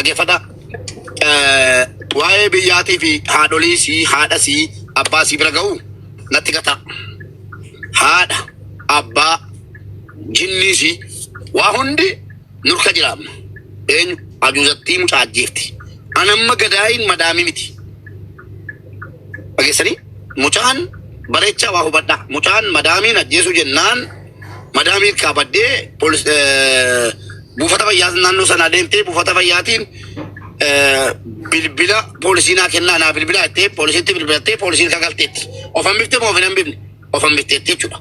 dhaggeeffadha. Waa'ee biyyaatii fi haadholii sii haadha sii abbaa sii bira ga'u natti gata. Haadha abbaa jinnii sii waa hundi nurka jiraamna. Eenyu ajuuzattii mucaa ajjeefti. Anamma gadaayin madaamii miti. Dhageessanii mucaan bareechaa waa hubadha. Mucaan madaamiin ajjeesu jennaan madaamiin kaabadhee buufata fayyaa naannoo sanaa deemtee buufata fayyaatiin bilbila poolisiinaa kennaa naa bilbila jettee poolisiitti bilbilattee poolisiin kagalteetti. Ofan biftee moo ofin hin bifne? Ofan bifteetti jechuudha.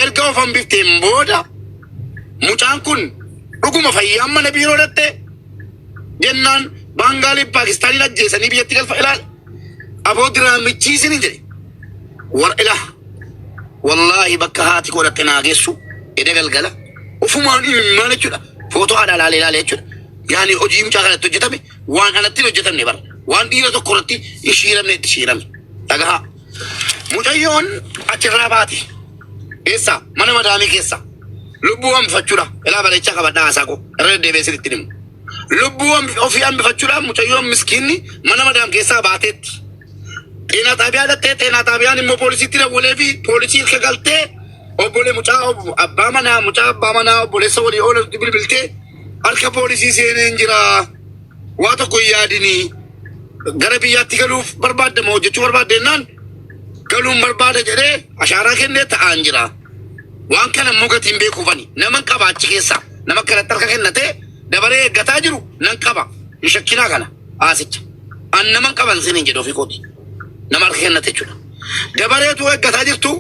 Erga ofan bifteen booda mucaan kun dhuguma fayyaan mana biiroo dhattee jennaan Baangaalii Paakistaaniin ajjeesanii biyyatti galfa ilaala. Aboo diraamichiisin hin jedhe. War ilaha. Wallaahi bakka haati koo dhatte naa geessu eda galgala. Ufumaan imimmaan jechuudha. Footoo haadha laalee laalee jechuudha. Yaani hojii mucaa kanatti hojjetame waan anatti hin hojjetamne bara. Waan dhiira tokko irratti hin shiiramne itti shiirame. Dhagahaa. Mucayyoon achirraa baate. Eessa? Mana madaamii keessa. Lubbuu hambifachuudha. Ilaa bareechaa qabadhaa haasaa koo. Irra deddeebi'ee sirriitti himu. Lubbuu ofii hambifachuudhaan mucayyoon miskiinni mana madaam keessaa baateetti. Xeenaa xaabiyaa dhattee xeenaa xaabiyaan immoo poolisiitti dawwalee fi poolisii ilka galtee obbolee mucaa abbaa manaa obboleessa walii oolatti bilbiltee harka poolisii seeneen jira. Waa tokko hin yaadinii. Gara biyyaatti galuuf barbaadama hojjechuu barbaaddennaan galuun barbaada jedhee ashaaraa kennee ta'aan jira. Waan kana immoo gatiin beekuufani. Nama qaba achi keessa. Nama kanatti harka kennatee dabaree eeggataa jiru nan qaba. Hin shakkinaa kana haasicha. An nama qaban siniin jedhu ofii kooti. Nama harka kennate jechuudha. Dabareetu eeggataa jirtu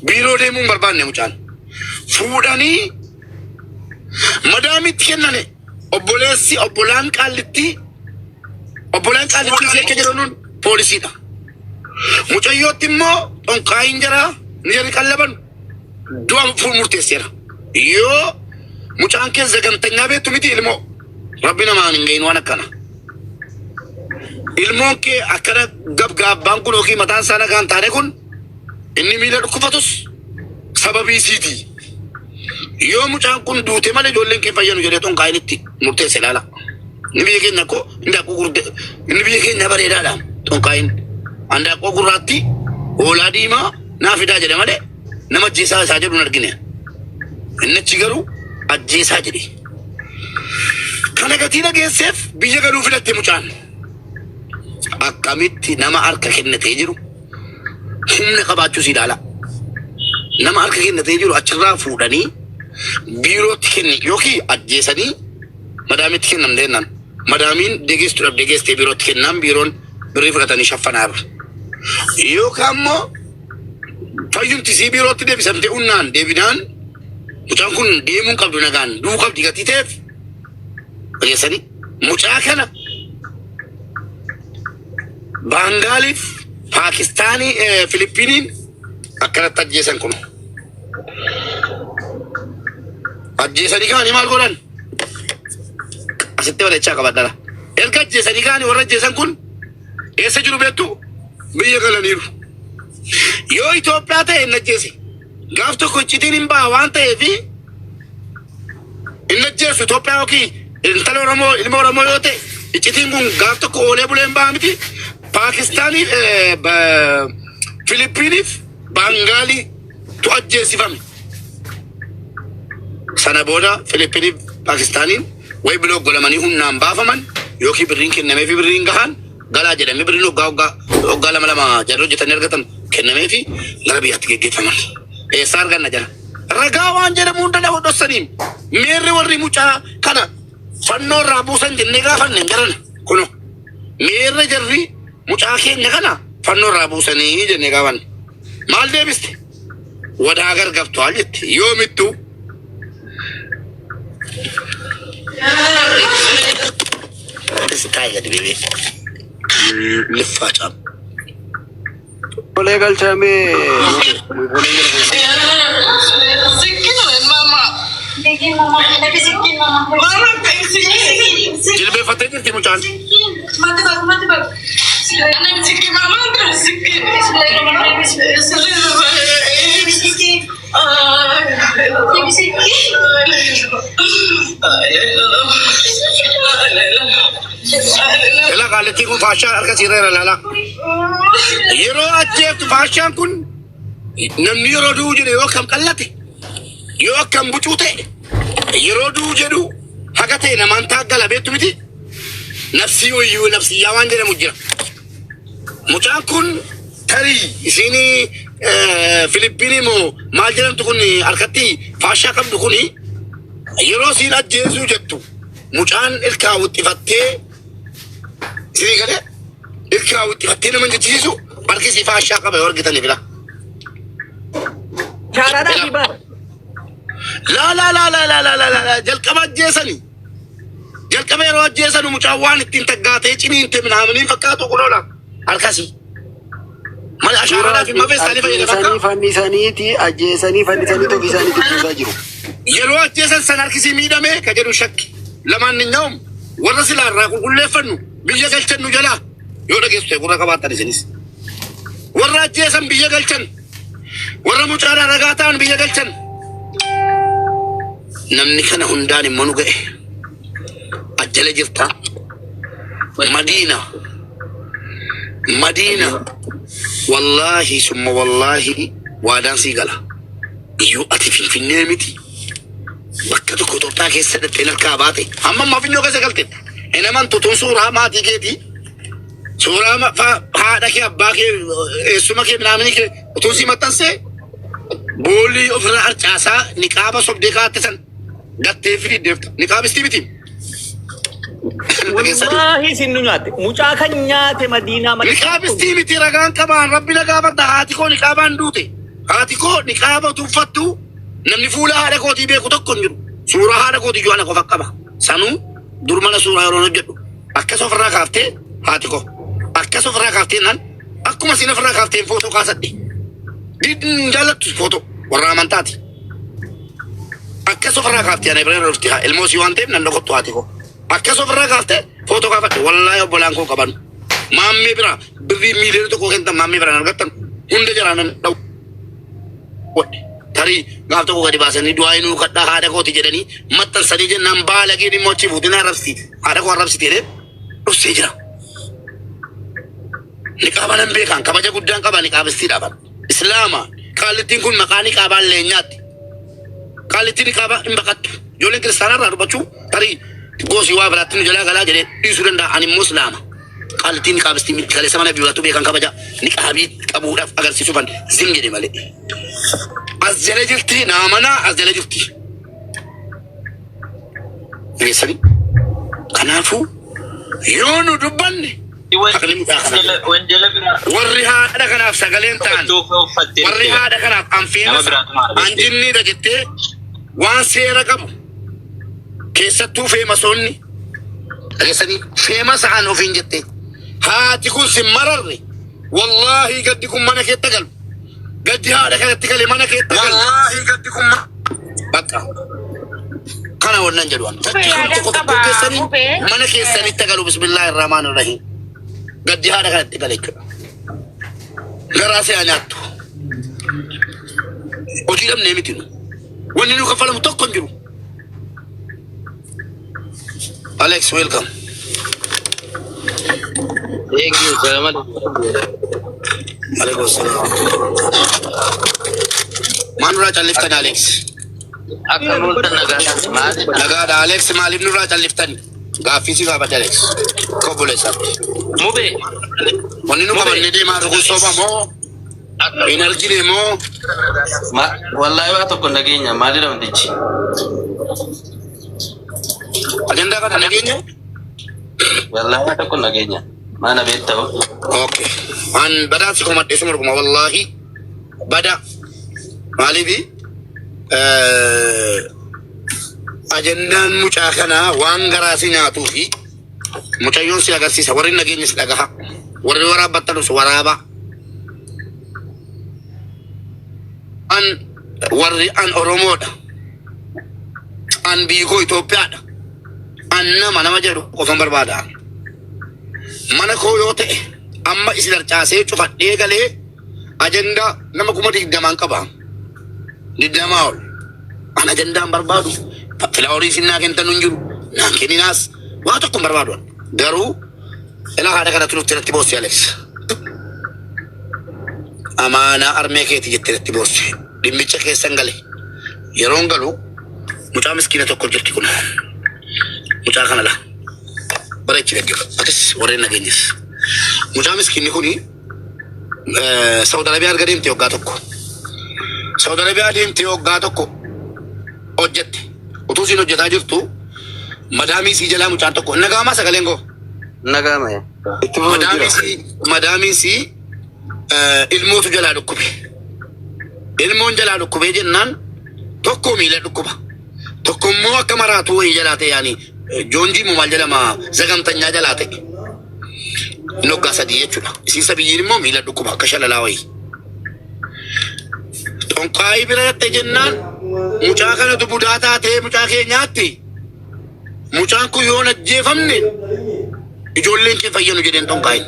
biiroo deemuun barbaanne mucaan. Fuudhanii madaamitti kennane obbolaan qaallitti seekke jedhanuun poolisiidha. Mucayyootti immoo xonqaayin jaraa ni jari qallaban du'a murteesseera. Yoo mucaan keessa gantanyaa beektu miti ilmoo rabbi namaan hin gahin waan akkana. Ilmoon kee akkana gabgaabbaan kun yookiin mataan isaa nagaan taane kun inni miila dhukkufatus sababii isiiti. Yoo mucaan kun duute malee ijoolleen kee fayyanu jedhee xonqaayinitti murteesse ilaala. Inni biyya keenya koo inni biyya keenya bareedaadha xonqaayin. Handaaqoo gurraatti hoolaa diimaa naa fidaa jedhe malee nama ajjeesaa isaa jedhu hin argine. Inni achi garuu ajjeesaa jedhe. Kana gatii dhageesseef biyya galuu filatte mucaan. Akkamitti nama harka kennatee jiru humna qabaachuus ilaala. Nama harka kennatee jiru achirraa fuudhanii biirootti kenni yookiin ajjeesanii madaamitti kennam deennaan. Madaamiin deegeessuudhaaf deegeestee biirootti kennaan biiroon birrii fudhatanii shaffanaarra. Yookaan immoo fayyumtisii biirootti deebisamtee unnaan deebinaan mucaan kun deemuun qabdu nagaan du'uu qabdi gatii ta'eef dhageessanii mucaa kana Baangaaliif Paakistaanii Filippiniin akkanatti ajjeesan kun. Ajjeesanii kaanii maal godhan? Asitti bareechaa qabadhala. Erga ajjeesanii kaanii warra ajjeesan kun eessa jiru beektu? Biyya galaniiru. Yoo Itoophiyaa ta'e hin ajjeese. Gaaf tokko iccitiin hin ba'a waan ta'eef hin ajjeesu Itoophiyaa yookiin intala Oromoo ilma Oromoo yoo ta'e iccitiin kun gaaf tokko oolee bulee hin ba'a miti. Paakistaanii Filippiniif Baangaalii tu ajjeesifame. Sana booda Filippiniif Paakistaaniin way biloo golamanii humnaan baafaman yookiin birriin kennamee fi birriin gahaan galaa jedhamee birriin hoggaa lama jarri hojjetanii argatan kennamee fi gara biyyaatti geggeeffaman. Eessaa arganna jala. Ragaa waan jedhamu hunda lafa dhossaniin meerri warri mucaa kana fannoo irraa buusan jennee gaafanne hin jaran kuno. Meerri jarri mucaa keenya kana fannoo irraa buusanii jennee gaafanne. Maal deebiste? Wadaa gargabtu haal jette yoomittuu. Style baby. Lifata. Boleh kal came. Sikin mama, tapi sikin mama. Mama sikin. Jilbe fateh kerti mucaan. Mati bag. Anak sikin mama terus sikin. Sikin. Ela qaallitti kun faashaa harka siirra ilaala. Yeroo ajjeeftu faashaan kun namni yeroo du'u jedhe yoo akkam qallate yoo akkam bucuu ta'e yeroo du'u jedhu haga ta'e namaan taaggala beektu miti. Nafsii wayyuu nafsiyyaa waan jedhamu jira. Mucaan kun tarii isinii Filippinii moo maal jedhamtu kun harkatti faashaa qabdu kun yeroo siin ajjeesuu jettu mucaan ilkaa wixxifattee isinii galee ilkaa wixxifattee nama jechisiisu harkisii faashaa qaba yoo argitanii fila. Jaaraadhaa fi bara. La jalqaba ajjeesanii. Jalqaba yeroo ajjeesanu mucaan waan ittiin taggaatee ciniinte minaaminiin fakkaatu kun oola harkasii. Mala ashaaraadhaa fi mafee isaanii fayyadamu. Fannisaniiti ajjeesanii fannisanii tokko isaanii dubbisaa jiru. Yeroo ajjeesan san harkisii miidhamee ka jedhu shakki. Lamaan ni nyaa'um warra silaa irraa qulqulleeffannu biyya galchannu jalaa yoo dhageessu ta'e gurra qabaattan isinis. Warra ajjeesan biyya galchan warra mucaadhaa ragaa ta'an biyya galchan. Namni kana hundaan immoo nu ga'e. Ajjala jirta. Madiina. Wallahi summa wallahi waadaan sii gala. Iyyuu ati Finfinnee miti. Bakka tokko Itoophiyaa keessa dhattee harkaa baate. Amma ammaa Finfinnee keessa galte. Inni amantu tun suuraa maatii keetii. Suuraa haadha kee abbaa kee eessuma kee minaamini kee utuu sii maxxansee boolii ofirraa harcaasaa niqaaba sobdee kaatte san gattee fi diddeefta. Niqaabistii miti. Wallahi sinnu nyaate. Mucaa kan nyaate Madiinaa Madiinaa. Niqaabistii miti ragaan qabaan rabbi na gaafadha haati koo niqaabaan duute. Haati koo niqaaba tuffattu namni fuula haadha kootii beeku tokko hin jiru. Suuraa haadha kootii joana qofa qaba. Sanuu dur mana suuraa yeroo hojjedhu akkas ofirraa kaaftee haati koo akkas ofirraa kaaftee nan akkuma siin ofirraa kaafteen footoo kaasadhe. Didin jaalattu footoo warra amantaati. Akkas ofirraa kaaftee ana bira dhufti haa ilmoosii waan ta'eef nan dhokottu haati koo. Akkas ofirraa kaaftee footoo kaafadhe wallaahi obbolaan koo qaban. Maammee bira birrii miiliyoona tokko kentan maammee biraan argattan hunda jaraanan dha'u. Tarii gaaf tokko gadi baasanii du'aa inuu kadhaa haadha kooti jedhanii maxxansanii jennaan baalageen immoo achi fuutiin arrabsiiti. Haadha koo arrabsiiti jedhee dhufsee jira. Niqaaba nan beekan kabaja guddaan qaba niqaabistiidhaaf. Islaama qaallittiin kun maqaa niqaabaan leenyaatti. Qaallittiin niqaaba hin baqattu. Ijoolleen kiristaanarraa dubbachuu tarii goosii waa biraatti nu jalaa galaa jedhee dhiisuu danda'a. Ani immoo islaama. Qaallittiin niqaabistii miti kaleessa mana biiraattu beekan kabaja niqaabii qabuudhaaf agarsiisuufan zim jedhe malee. As jala jirti naamana as jala jirti. Geessanii kanaafuu yoo nu dubbanne warri haadha kanaaf sagaleen ta'an warri haadha kanaaf anjinniidha jettee waan seera qabu keessattuu feemasoonni dhageessanii feema sa'an ofiin jettee haati kun sin mararre wallaahi gaddi kun mana keetta galu. Gaddi haadha kanatti galee mana keetta galu. Wallaahi gaddi kun bakka. Kana wannan jedhuan. Gaddi kun tokko tokko keessanii mana keessanitti galu bismillaahi irrahmaani irrahiim. Gaddi haadha kanatti galee jechuudha. Garaa se'aa nyaattu. Hojii dhabnee miti nu. Wanni nu kaffalamu tokko hin jiru. Alex, welcome. Thank you, salamat. Alaikum salam. Manurraa calliftani Alex. Akka mul'atan nagaadha. Nagaadha Alex maaliif nurraa calliftani? Gaaffii si gaafadhe Alex. Kobboleessaatti. Mube. Wanni nu qabannee deemaa dhugu soba moo? Hin argine moo? Wallahi waa tokko nageenya maalidha wantichi? Ajandaa kana nageenya? Wallahi waa tokko nageenya. Mana beekta'u. Okay. An badhaasi komadhee suma dhuguma wallaahi bada maaliifi ajandaan mucaa kanaa waan garaa si nyaatuu fi mucayyoon si agarsiisa warri nageenya si dhagaha warri waraabbattanus waraaba an warri an Oromoodha an biikoo Itoophiyaadha an nama jedhu qofan barbaada mana koo yoo ta'e amma isin harcaasee cufadhee galee ajandaa nama kuma 20 qaba 20 ol an ajandaan barbaadu filaa horii sinnaa kentan hin jiru naan kenninaas waa tokko barbaadu garuu ilaa haadha kanatti nutti irratti boossi Alex. Amaanaa armee keeti jettee irratti boossi. Dhimmicha keessan gale. Yeroon galu mucaa miskiina tokko jirti kun. Mucaa kana la. Bareechi dhaggeeffa. Atis warreen nageenyis. Mucaa miskiinni kuni Saudi Arabia arga deemte waggaa tokko. Saudi Arabia deemte waggaa tokko hojjette. Utuu siin hojjetaa jirtu madaamii sii jalaa mucaan tokko nagaamaa sagaleen koo. Nagama ya. Madaamii sii ilmootu jalaa dhukkube. Ilmoon jalaa dhukkubee jennaan tokko miila dhukkuba. Tokko immoo akka maraatuu wayii jalaa ta'e yaani joonjii moo maal jedhama zagamtanyaa jalaa ta'e. Noggaa sadii jechuudha. Isiisa biyyiin immoo miila dhukkuba akka shalalaa wayii. Xonqaayii bira dhatte jennaan mucaa kanatu budaa taatee mucaa keenyaatti. Mucaan kun yoo ajjeefamne ijoolleen kee fayyanu jedheen xonqaayin.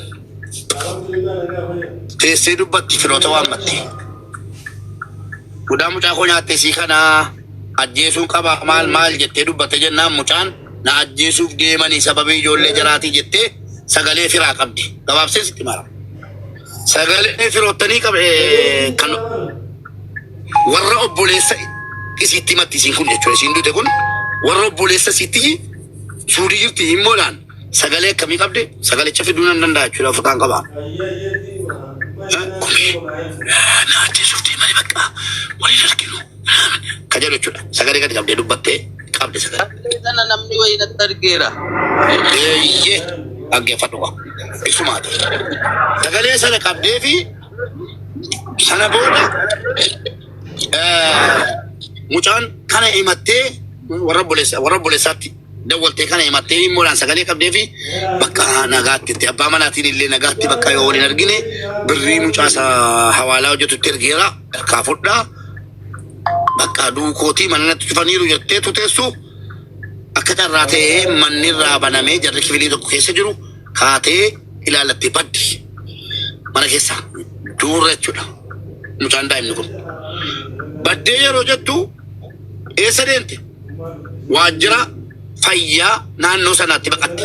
Teessee dubbatti firoota waammatti. Budaa mucaa koo nyaatte sii kana ajjeesuun qaba maal jettee dubbatte jennaan mucaan na ajjeesuuf deemanii sababii ijoollee jaraatii jettee sagalee firaa qabdi. Gabaabsee sitti mara. Sagalee firoottanii kan warra obboleessa isitti matti isiin kun jechuudha. Isiin dute kun warra obboleessa isitti suudii jirti himmoodhaan sagalee akkamii qabde sagalicha fiduu nan danda'a jechuudha. Ofirraan qabaa. Na ajjeesuuf deemanii bakka waliin arginu. Kajalu jechuudha. Sagalee gadi qabdee dubbattee qabde sagalee. Sana namni wayii natti argeera. Eeyyee dhaggeeffadhu qaba. Ibsumaati. Sagalee sana qabdee fi sana booda mucaan kana himattee warra obboleessaatti dawwaltee kana himattee himmoodhaan sagalee qabdee fi bakka nagaatti itti abbaa manaatiin illee nagaatti bakka yoo waliin argine birrii mucaa hawaalaa hojjetutti ergeera harkaa fudhaa bakka duukootii mana natti cufaniiru jettee tuteessu akka carraa ta'ee manni irraa banamee jarri kifilii tokko keessa jiru kaatee ilaalattee baddi mana keessa duurra jechuudha mucaan daa'imni kun. Baddee yeroo jettu eessa deemte? Waajjira fayyaa naannoo sanaatti baqatte.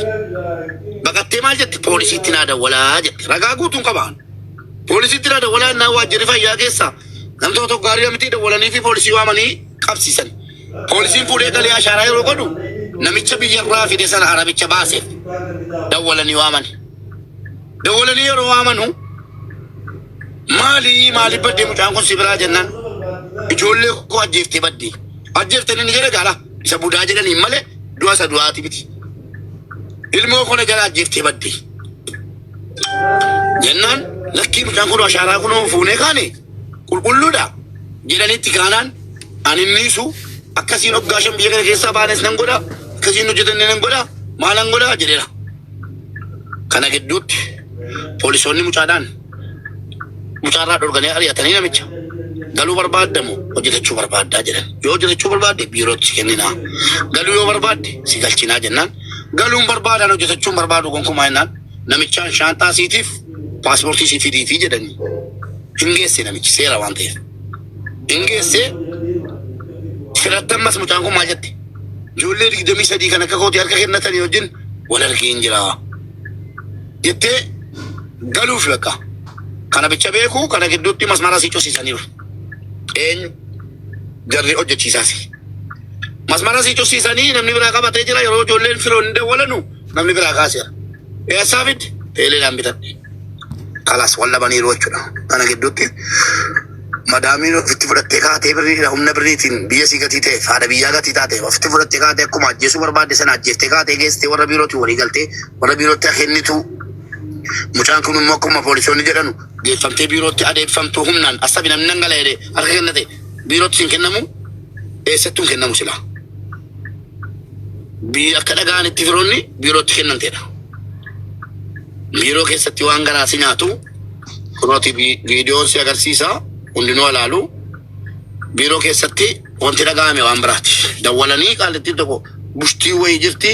Baqattee maal jette? Poolisiitti naa dawwalaa jette. Ragaa guutuun qabaan. Poolisiitti naa dawwalaa naa waajjirri fayyaa keessa namtoota tokko gaarii amiti dawwalanii fi poolisii waamanii qabsiisan. Poolisiin fuudhee galee ashaaraa yeroo godhu namicha biyyarraa fide sana arabicha baaseef dawwalanii waaman. Dawwalanii yeroo waamanu maaliif baddee mucaan kun si biraa jennaan ijoollee koo ajjeeftee baddee. Ajjeeftanii ni jedhe gaala isa budaa jedhanii malee du'a isa du'aati miti. Ilmoo kana jala ajjeeftee baddee. Jennaan lakkii mucaan kun ashaaraa kun fuunee kaane qulqulluudha jedhanitti kaanaan ani niisu akkasiin hoggaa shan biyya kana keessaa baanes nan godha akkasiin hojjetanne nan godha maal nan godha jedheera. Kana gidduutti poolisoonni mucaarraa dhorganii ari'atanii namicha galuu barbaaddamu hojjetachuu barbaaddaa jedhan. Yoo hojjetachuu barbaadde biirootti kenninaa. Galuu yoo barbaadde si galchinaa jennaan. Galuun barbaadaan hojjetachuun barbaadu gonkumaa jennaan. Namichaan shaantaa siitiif paaspoortii si fidiitii jedhanii. Hin geesse namichi seera waan ta'eef. Hin geesse filattammas mucaan kun maal jette? Ijoollee 23 kan akka kootii harka kennatanii wajjin wal argee hin jira. Jettee galuuf bakka. Kana bicha beeku kana gidduutti masmara si cosiisaniiru. Eenyu jarri hojjechiisaasi. Masmara si cosiisanii namni biraa qabatee jira yeroo ijoolleen firoon dawwalanu namni biraa kaaseera. Eessaa fidde teeleedhaan bitadhe. Kalas wallabaniiru jechuudha. Kana gidduutti madaamiin ofitti fudhattee kaatee humna birriitiin biyya sii gatii ta'e haadha biyyaa gatii taate ofitti fudhattee kaatee akkuma ajjeesuu barbaadde sana ajjeeftee kaatee geessitee warra biirootti walii galtee warra biirootti kennitu. Mucaan kun immoo akkuma poolisoonni jedhanu geeffamtee biirootti adeemfamtuu humnaan asabi namni nangala jedhee harka kennate biirootti siin kennamu eessattuu hin kennamu silaa. Akka dhagaan itti firoonni biirootti kennanteedha. Biiroo keessatti waan garaa si nyaatu kunooti viidiyoon si agarsiisa hundinuu alaalu biiroo keessatti wanti dhaga'ame waan biraati. Dawwalanii qaalittiin tokko bushtii wayii jirti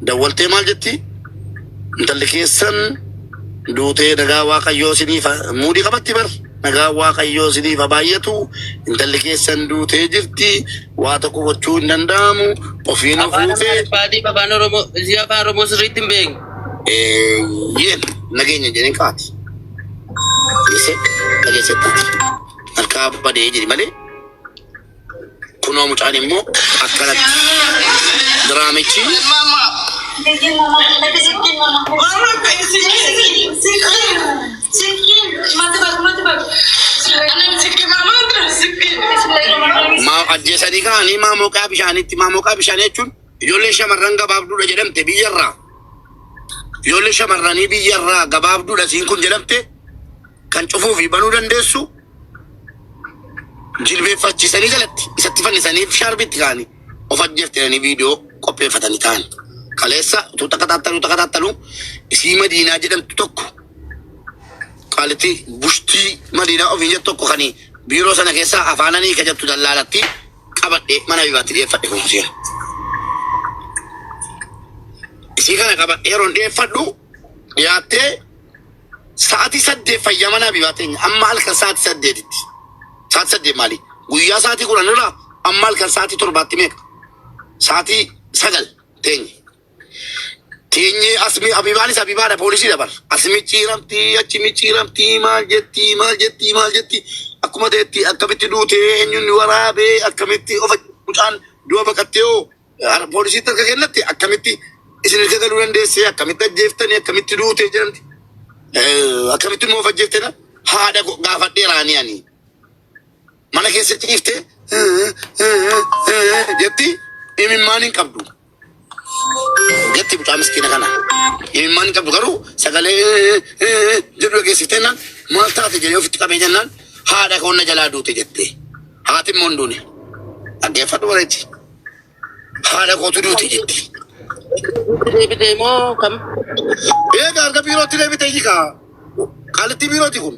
dawwaltee maal jetti intalli keessan duutee nagaa waaqayyoo isiniif muudii qabatti bar nagaa waaqayyoo isiniif baay'atu intalli keessan duutee jirti waa tokko gochuu hin danda'amu ofiin fuutee afaan Oromoo sirriitti hin beekne. Yen nageenya jedheen kaati. Ise dhageessatti. Harkaa badee jedhi malee. Kunoo mucaan immoo akkanatti diraamichi Mama. Bikin mama, tapi sikit mama. Mama kayak sini. Sikit, mati bagus. Anak sikit mama terus sikit. maa ajjeesanii ka'anii maamoqaa bishaanitti maamoqaa bishaanii jechuun ijoollee shamarran gabaabduudha jedhamte biyyarraa. Ijoollee shamarranii biyyarraa gabaabduudha siin kun jedhamte kan cufuu fi banuu dandeessu jilbeeffachiisanii jalatti isatti fannisanii shaarbitti ka'anii of ajjeeftanii viidiyoo qopheeffatanii ta'an. Kaleessa utuu takataattalu isii Madiinaa jedhamtu tokko qaalitti bushtii Madiinaa ofiin jettu tokko kanii biiroo sana keessaa afaananii kajattu dallaalatti qabadhee mana bibaatti dhiyeeffadhe kunuunsiira. Isii kana qabadhee yeroon dhiyeeffadhu dhiyaattee sa'aatii 8 fayyaa mana bibaatti amma halkan sa'aatii 8tti. Sa'aatii 8 maali? Guyyaa sa'aatii 10 irraa amma halkan sa'aatii 7tti meeqa? Sa'aatii 9 teenye. Teenye asmi abibaanis abibaadha poolisii dabar. Asmi ciiramtii achi micciiramtii maal jetti akkuma ta'etti akkamitti duutee eenyuun waraabee akkamitti of mucaan du'a baqattee hoo poolisiitti akka kennatti akkamitti isin ilka galuu dandeessee akkamitti ajjeeftanii akkamitti duutee jedhamti. Akkamitti immoo of ajjeeftedha haadha gaafadhee raanii ani mana keessa ciiftee jetti imimmaan hin qabdu. Jetti mucaa miskiina kana imimmaan hin qabdu garuu sagalee jedhu dhageessifteennaan maal taate jedhee ofitti qabee jennaan haadha koonna jalaa duute jettee haati immoo hin duune dhaggeeffadhu bareechi haadha kootu duute jetti. Deebitee moo kam? Egaa arga biirootti deebitee jikaa qaalitti biirooti kun.